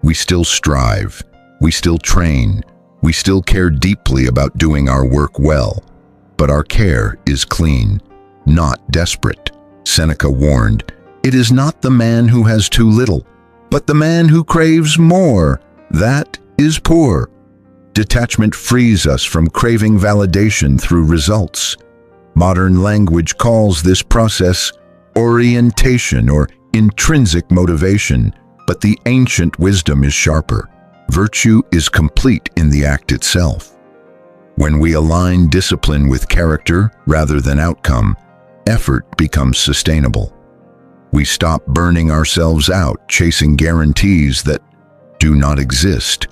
[SPEAKER 1] We still strive, we still train, we still care deeply about doing our work well, but our care is clean, not desperate. Seneca warned, "It is not the man who has too little, but the man who craves more. That is poor." Detachment frees us from craving validation through results. Modern language calls this process orientation or intrinsic motivation, but the ancient wisdom is sharper. Virtue is complete in the act itself. When we align discipline with character rather than outcome, effort becomes sustainable. We stop burning ourselves out, chasing guarantees that do not exist.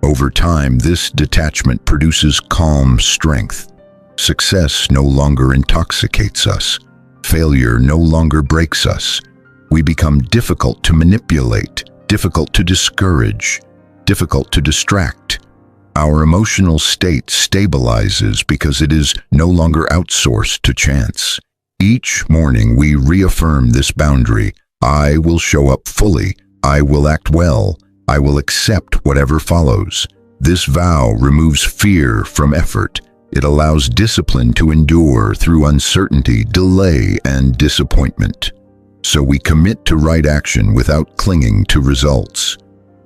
[SPEAKER 1] Over time, this detachment produces calm strength. Success no longer intoxicates us. Failure no longer breaks us. We become difficult to manipulate, difficult to discourage, difficult to distract. Our emotional state stabilizes because it is no longer outsourced to chance. Each morning we reaffirm this boundary. I will show up fully. I will act well. I will accept whatever follows. This vow removes fear from effort. It allows discipline to endure through uncertainty, delay, and disappointment. So we commit to right action without clinging to results.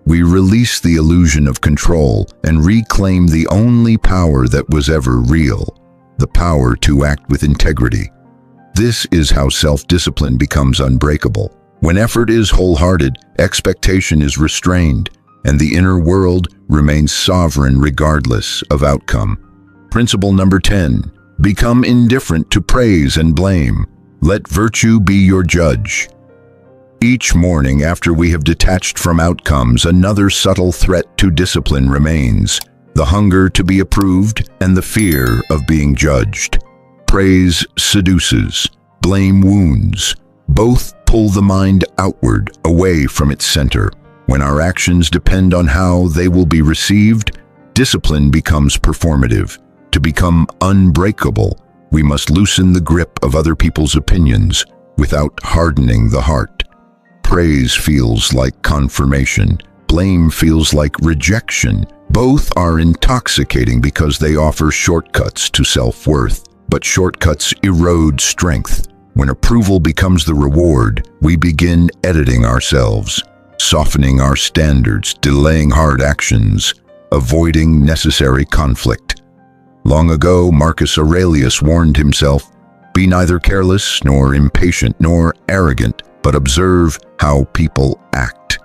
[SPEAKER 1] We release the illusion of control and reclaim the only power that was ever real, the power to act with integrity. This is how self-discipline becomes unbreakable. When effort is wholehearted, expectation is restrained, and the inner world remains sovereign regardless of outcome. Principle number 10, become indifferent to praise and blame. Let virtue be your judge. Each morning after we have detached from outcomes, another subtle threat to discipline remains, the hunger to be approved and the fear of being judged. Praise seduces, blame wounds. Both pull the mind outward, away from its center. When our actions depend on how they will be received, discipline becomes performative. To become unbreakable, we must loosen the grip of other people's opinions without hardening the heart. Praise feels like confirmation. Blame feels like rejection. Both are intoxicating because they offer shortcuts to self-worth, but shortcuts erode strength. When approval becomes the reward, we begin editing ourselves, softening our standards, delaying hard actions, avoiding necessary conflict. Long ago, Marcus Aurelius warned himself, "Be neither careless nor impatient nor arrogant, but observe how people act."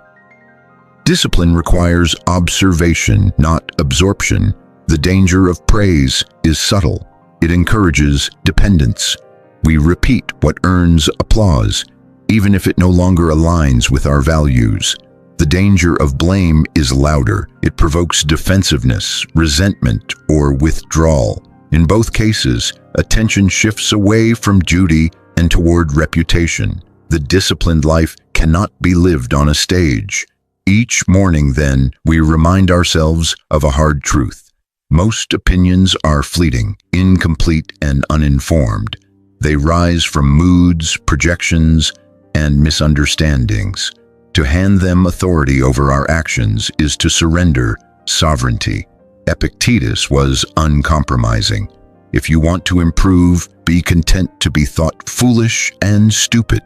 [SPEAKER 1] Discipline requires observation, not absorption. The danger of praise is subtle. It encourages dependence. We repeat what earns applause, even if it no longer aligns with our values. The danger of blame is louder. It provokes defensiveness, resentment, or withdrawal. In both cases, attention shifts away from duty and toward reputation. The disciplined life cannot be lived on a stage. Each morning, then, we remind ourselves of a hard truth. Most opinions are fleeting, incomplete, and uninformed. They rise from moods, projections, and misunderstandings. To hand them authority over our actions is to surrender sovereignty. Epictetus was uncompromising. If you want to improve, be content to be thought foolish and stupid.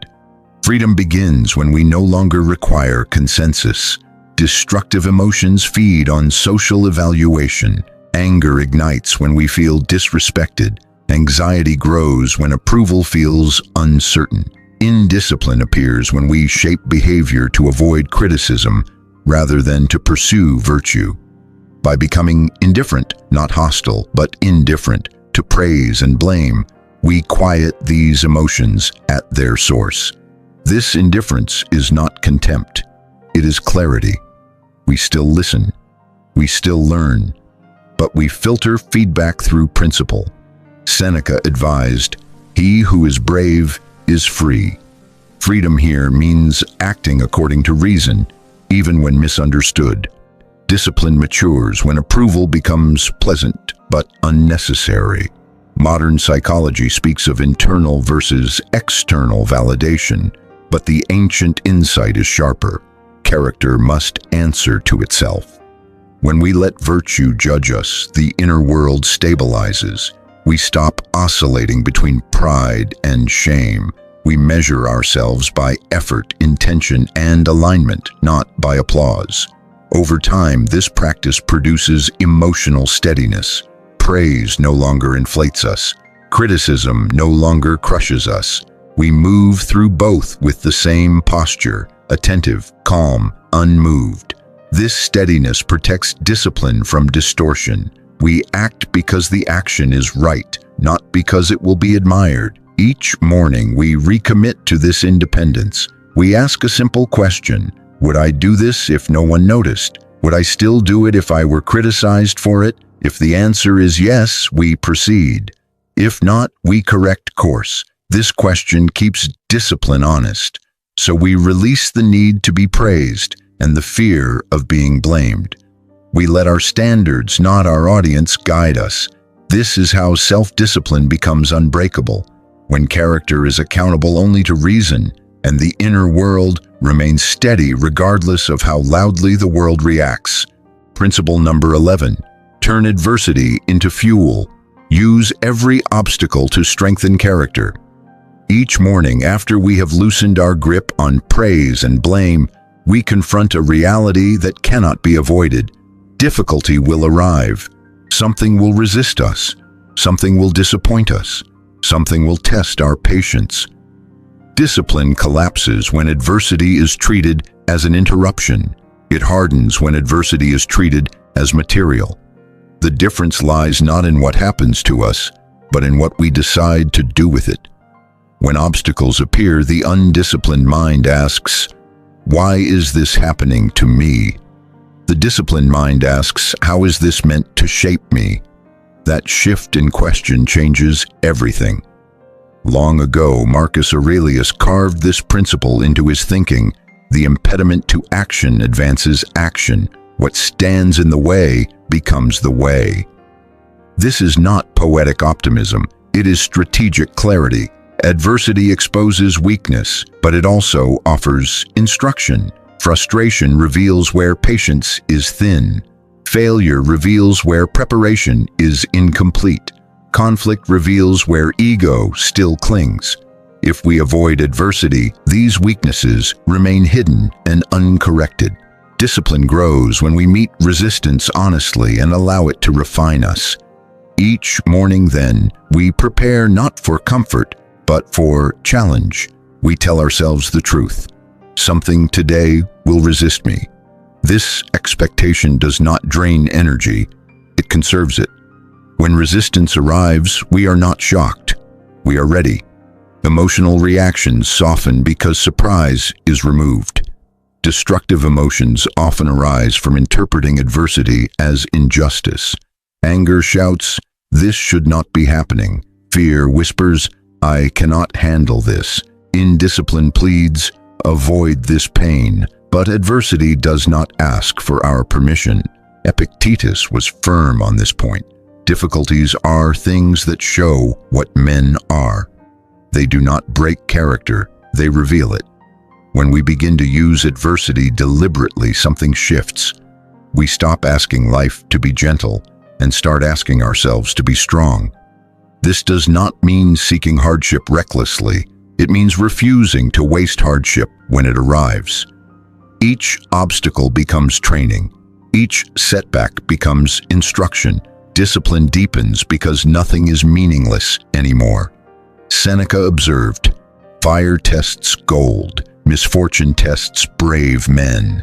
[SPEAKER 1] Freedom begins when we no longer require consensus. Destructive emotions feed on social evaluation. Anger ignites when we feel disrespected. Anxiety grows when approval feels uncertain. Indiscipline appears when we shape behavior to avoid criticism rather than to pursue virtue. By becoming indifferent, not hostile, but indifferent, to praise and blame, we quiet these emotions at their source. This indifference is not contempt. It is clarity. We still listen. We still learn. But we filter feedback through principle. Seneca advised, "He who is brave is free." Freedom here means acting according to reason, even when misunderstood. Discipline matures when approval becomes pleasant but unnecessary. Modern psychology speaks of internal versus external validation, but the ancient insight is sharper. Character must answer to itself. When we let virtue judge us, the inner world stabilizes. We stop oscillating between pride and shame. We measure ourselves by effort, intention, and alignment, not by applause. Over time, this practice produces emotional steadiness. Praise no longer inflates us. Criticism no longer crushes us. We move through both with the same posture, attentive, calm, unmoved. This steadiness protects discipline from distortion. We act because the action is right, not because it will be admired. Each morning, we recommit to this independence. We ask a simple question: would I do this if no one noticed? Would I still do it if I were criticized for it? If the answer is yes, we proceed. If not, we correct course. This question keeps discipline honest. So we release the need to be praised and the fear of being blamed. We let our standards, not our audience, guide us. This is how self-discipline becomes unbreakable, when character is accountable only to reason and the inner world remains steady regardless of how loudly the world reacts. Principle number 11. Turn adversity into fuel. Use every obstacle to strengthen character. Each morning, after we have loosened our grip on praise and blame, we confront a reality that cannot be avoided. Difficulty will arrive. Something will resist us. Something will disappoint us. Something will test our patience. Discipline collapses when adversity is treated as an interruption. It hardens when adversity is treated as material. The difference lies not in what happens to us, but in what we decide to do with it. When obstacles appear, the undisciplined mind asks, "Why is this happening to me?" The disciplined mind asks, "How is this meant to shape me?" That shift in question changes everything. Long ago, Marcus Aurelius carved this principle into his thinking. The impediment to action advances action. What stands in the way becomes the way. This is not poetic optimism. It is strategic clarity. Adversity exposes weakness, but it also offers instruction. Frustration reveals where patience is thin. Failure reveals where preparation is incomplete. Conflict reveals where ego still clings. If we avoid adversity, these weaknesses remain hidden and uncorrected. Discipline grows when we meet resistance honestly and allow it to refine us. Each morning, then, we prepare not for comfort, but for challenge. We tell ourselves the truth. Something today will resist me. This expectation does not drain energy, it conserves it. When resistance arrives, we are not shocked. We are ready. Emotional reactions soften because surprise is removed. Destructive emotions often arise from interpreting adversity as injustice. Anger shouts, "This should not be happening." Fear whispers, "I cannot handle this." Indiscipline pleads, "Avoid this pain." But adversity does not ask for our permission. Epictetus was firm on this point. Difficulties are things that show what men are. They do not break character, they reveal it. When we begin to use adversity deliberately, something shifts. We stop asking life to be gentle and start asking ourselves to be strong. This does not mean seeking hardship recklessly. It means refusing to waste hardship when it arrives. Each obstacle becomes training. Each setback becomes instruction. Discipline deepens because nothing is meaningless anymore. Seneca observed, "Fire tests gold, misfortune tests brave men."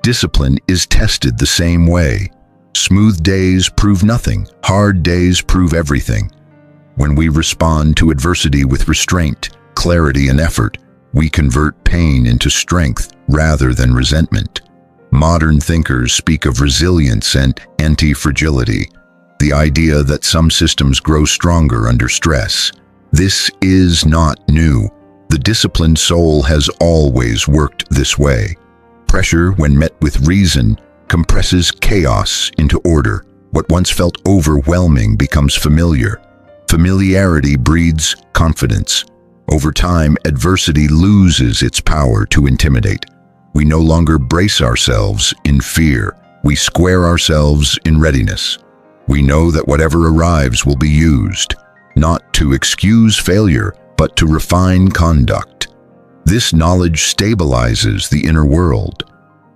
[SPEAKER 1] Discipline is tested the same way. Smooth days prove nothing, hard days prove everything. When we respond to adversity with restraint, clarity, and effort, we convert pain into strength rather than resentment. Modern thinkers speak of resilience and anti-fragility, the idea that some systems grow stronger under stress. This is not new. The disciplined soul has always worked this way. Pressure, when met with reason, compresses chaos into order. What once felt overwhelming becomes familiar. Familiarity breeds confidence. Over time, adversity loses its power to intimidate. We no longer brace ourselves in fear. We square ourselves in readiness. We know that whatever arrives will be used, not to excuse failure, but to refine conduct. This knowledge stabilizes the inner world.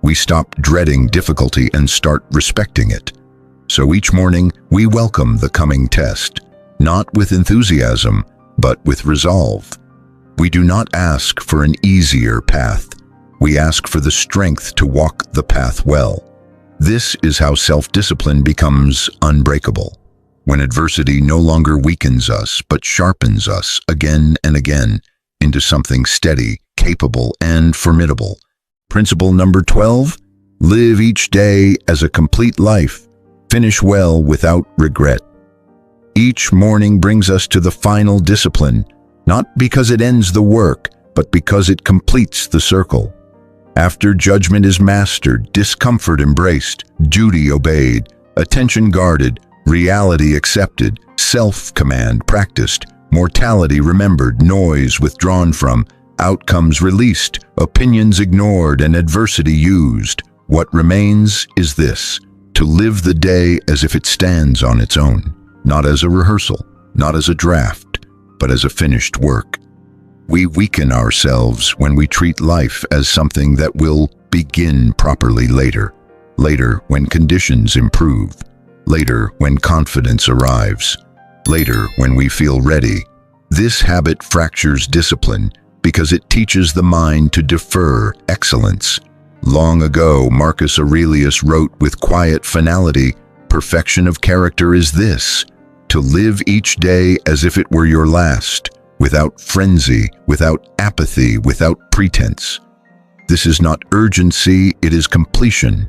[SPEAKER 1] We stop dreading difficulty and start respecting it. So each morning, we welcome the coming test, not with enthusiasm, but with resolve. We do not ask for an easier path. We ask for the strength to walk the path well. This is how self-discipline becomes unbreakable. When adversity no longer weakens us, but sharpens us again and again into something steady, capable, and formidable. Principle number 12, live each day as a complete life. Finish well without regret. Each morning brings us to the final discipline, not because it ends the work, but because it completes the circle. After judgment is mastered, discomfort embraced, duty obeyed, attention guarded, reality accepted, self-command practiced, mortality remembered, noise withdrawn from, outcomes released, opinions ignored, and adversity used, what remains is this: to live the day as if it stands on its own, not as a rehearsal, not as a draft, but as a finished work. We weaken ourselves when we treat life as something that will begin properly later. Later, when conditions improve. Later, when confidence arrives. Later, when we feel ready. This habit fractures discipline because it teaches the mind to defer excellence. Long ago, Marcus Aurelius wrote with quiet finality, "Perfection of character is this, to live each day as if it were your last, without frenzy, without apathy, without pretense." This is not urgency, it is completion.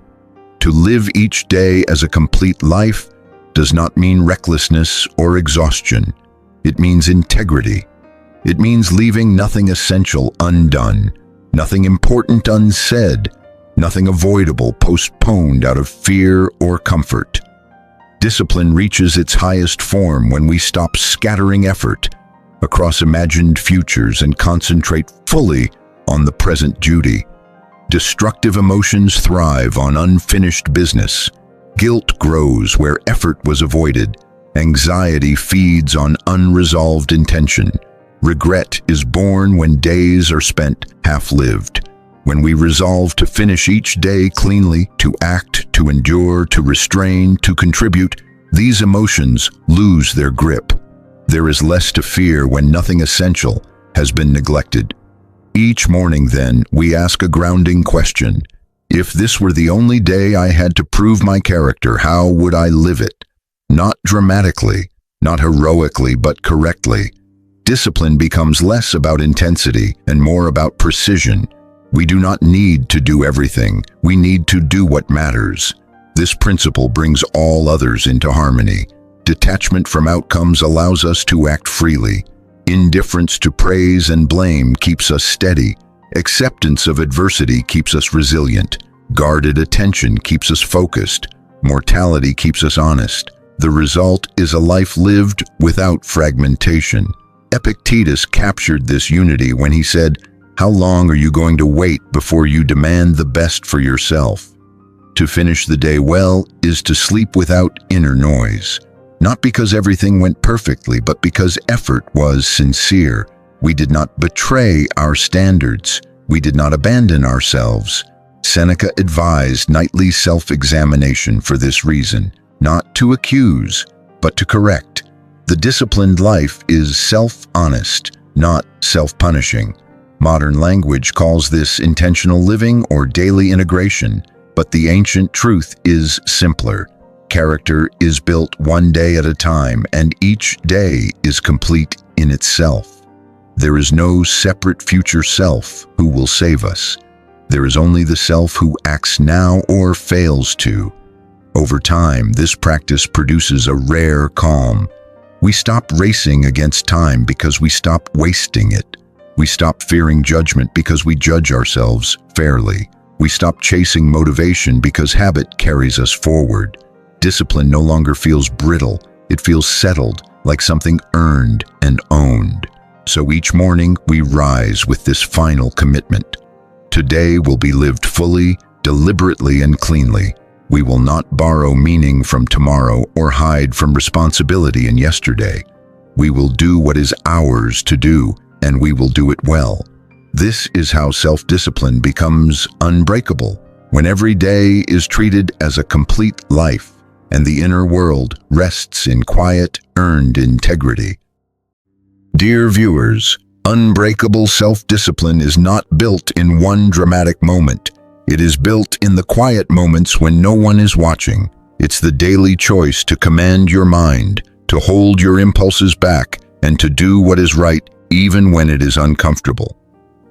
[SPEAKER 1] To live each day as a complete life does not mean recklessness or exhaustion. It means integrity. It means leaving nothing essential undone, nothing important unsaid, nothing avoidable postponed out of fear or comfort. Discipline reaches its highest form when we stop scattering effort across imagined futures and concentrate fully on the present duty. Destructive emotions thrive on unfinished business. Guilt grows where effort was avoided. Anxiety feeds on unresolved intention. Regret is born when days are spent half-lived. When we resolve to finish each day cleanly, to act, to endure, to restrain, to contribute, these emotions lose their grip. There is less to fear when nothing essential has been neglected. Each morning, then, we ask a grounding question. If this were the only day I had to prove my character, how would I live it? Not dramatically, not heroically, but correctly. Discipline becomes less about intensity and more about precision. We do not need to do everything. We need to do what matters. This principle brings all others into harmony. Detachment from outcomes allows us to act freely. Indifference to praise and blame keeps us steady. Acceptance of adversity keeps us resilient. Guarded attention keeps us focused. Mortality keeps us honest. The result is a life lived without fragmentation. Epictetus captured this unity when he said, "How long are you going to wait before you demand the best for yourself?" To finish the day well is to sleep without inner noise. Not because everything went perfectly, but because effort was sincere. We did not betray our standards. We did not abandon ourselves. Seneca advised nightly self-examination for this reason, not to accuse, but to correct. The disciplined life is self-honest, not self-punishing. Modern language calls this intentional living or daily integration, but the ancient truth is simpler. Character is built one day at a time, and each day is complete in itself. There is no separate future self who will save us. There is only the self who acts now or fails to. Over time, this practice produces a rare calm. We stop racing against time because we stop wasting it. We stop fearing judgment because we judge ourselves fairly. We stop chasing motivation because habit carries us forward. Discipline no longer feels brittle. It feels settled, like something earned and owned. So each morning we rise with this final commitment. Today will be lived fully, deliberately, and cleanly. We will not borrow meaning from tomorrow or hide from responsibility in yesterday. We will do what is ours to do, and we will do it well. This is how self-discipline becomes unbreakable, when every day is treated as a complete life, and the inner world rests in quiet, earned integrity. Dear viewers, unbreakable self-discipline is not built in one dramatic moment. It is built in the quiet moments when no one is watching. It's the daily choice to command your mind, to hold your impulses back, and to do what is right even when it is uncomfortable.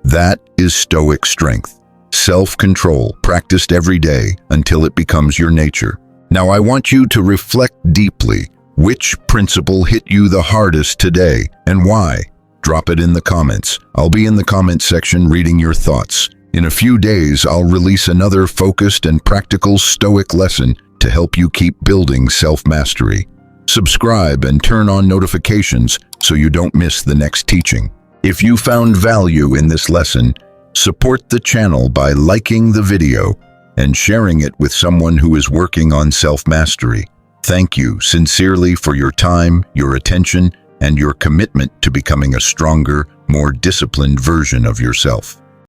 [SPEAKER 1] That is Stoic strength, self-control practiced every day until it becomes your nature. Now I want you to reflect deeply. Which principle hit you the hardest today and why? Drop it in the comments. I'll be in the comment section reading your thoughts. In a few days, I'll release another focused and practical Stoic lesson to help you keep building self-mastery. Subscribe and turn on notifications so you don't miss the next teaching. If you found value in this lesson, support the channel by liking the video and sharing it with someone who is working on self-mastery. Thank you sincerely for your time, your attention, and your commitment to becoming a stronger, more disciplined version of yourself.